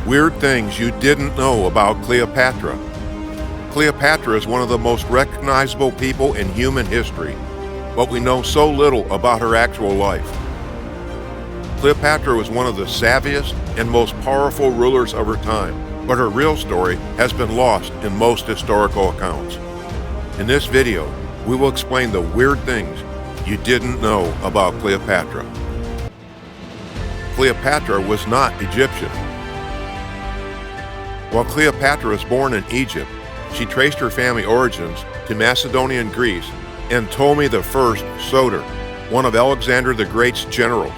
Weird things you didn't know about Cleopatra. Cleopatra is one of the most recognizable people in human history, but we know so little about her actual life. Cleopatra was one of the savviest and most powerful rulers of her time, but her real story has been lost in most historical accounts. In this video, we will explain the weird things you didn't know about Cleopatra. Cleopatra was not Egyptian. While Cleopatra was born in Egypt, she traced her family origins to Macedonian Greece and Ptolemy XV Caesar, one of Alexander the Great's generals.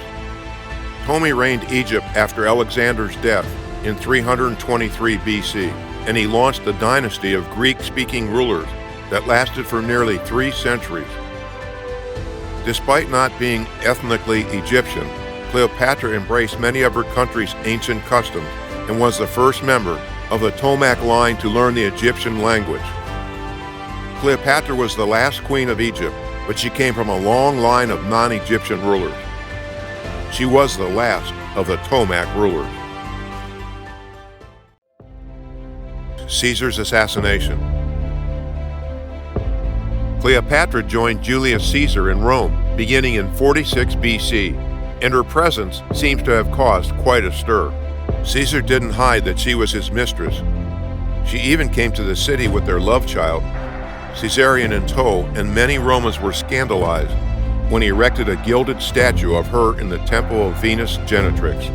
Ptolemy reigned Egypt after Alexander's death in 323 BC, and he launched a dynasty of Greek-speaking rulers that lasted for nearly 3 centuries. Despite not being ethnically Egyptian, Cleopatra embraced many of her country's ancient customs and was the first member of the Ptolemaic line to learn the Egyptian language. Cleopatra was the last queen of Egypt, but she came from a long line of non-Egyptian rulers. She was the last of the Ptolemaic rulers. Caesar's assassination. Cleopatra joined Julius Caesar in Rome beginning in 46 BC, and her presence seems to have caused quite a stir. Caesar didn't hide that she was his mistress. She even came to the city with their love child, Caesarion in tow, and many Romans were scandalized when he erected a gilded statue of her in the temple of Venus Genitrix.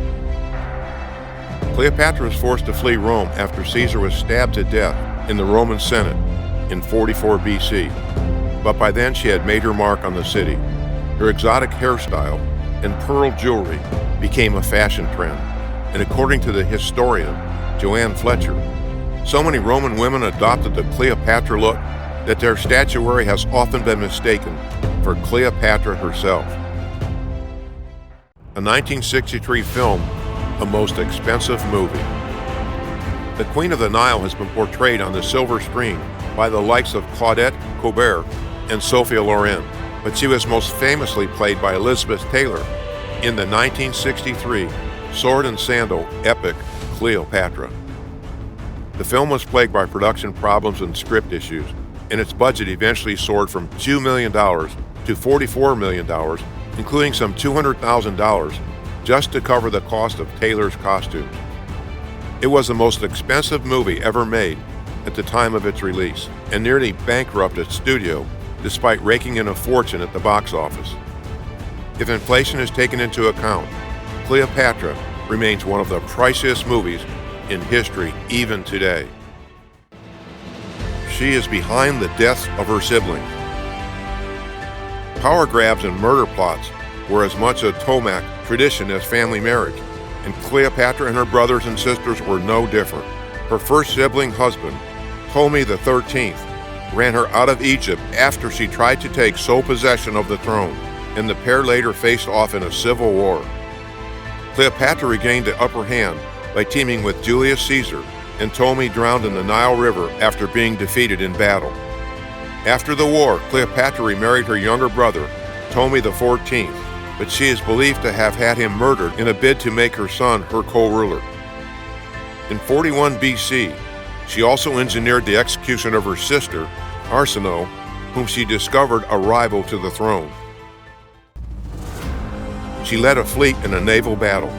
Cleopatra was forced to flee Rome after Caesar was stabbed to death in the Roman Senate in 44 BC, but by then she had made her mark on the city. Her exotic hairstyle and pearl jewelry became a fashion trend, and according to the historian Joanne Fletcher, so many Roman women adopted the Cleopatra look that their statuary has often been mistaken for Cleopatra herself. A 1963 film, A Most Expensive Movie. The Queen of the Nile has been portrayed on the silver screen by the likes of Claudette Colbert and Sophia Loren, but she was most famously played by Elizabeth Taylor in the 1963 sword and sandal epic Cleopatra. The film was plagued by production problems and script issues, and its budget eventually soared from $2 million to $44 million, including some $200,000 just to cover the cost of Taylor's costumes. It was the most expensive movie ever made at the time of its release, and nearly bankrupted its studio despite raking in a fortune at the box office. If inflation is taken into account, Cleopatra remains one of the priciest movies in history even today. She is behind the deaths of her siblings. Power grabs and murder plots were as much a Ptolemaic tradition as family marriage, and Cleopatra and her brothers and sisters were no different. Her first sibling husband, Ptolemy XIII, ran her out of Egypt after she tried to take sole possession of the throne, and the pair later faced off in a civil war. Cleopatra regained the upper hand by teaming with Julius Caesar, and Ptolemy drowned in the Nile River after being defeated in battle. After the war, Cleopatra remarried her younger brother, Ptolemy XIV, but she is believed to have had him murdered in a bid to make her son her co-ruler. In 41 BC, she also engineered the execution of her sister, Arsinoe, whom she discovered a rival to the throne. She led a fleet in a naval battle.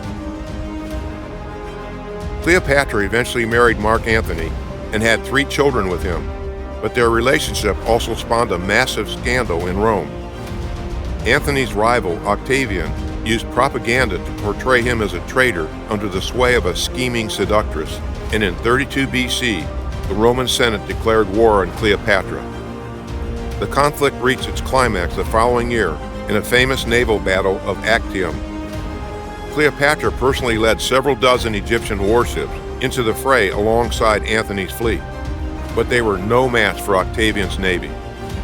Cleopatra eventually married Mark Antony and had 3 children with him, but their relationship also spawned a massive scandal in Rome. Antony's rival, Octavian, used propaganda to portray him as a traitor under the sway of a scheming seductress, and in 32 BC, the Roman Senate declared war on Cleopatra. The conflict reached its climax the following year in a famous naval battle of Actium. Cleopatra personally led several dozen Egyptian warships into the fray alongside Antony's fleet, but they were no match for Octavian's navy.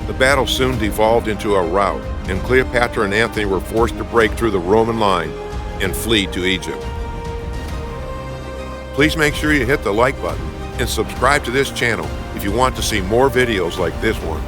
The battle soon devolved into a rout, and Cleopatra and Antony were forced to break through the Roman line and flee to Egypt. Please make sure you hit the like button and subscribe to this channel if you want to see more videos like this one.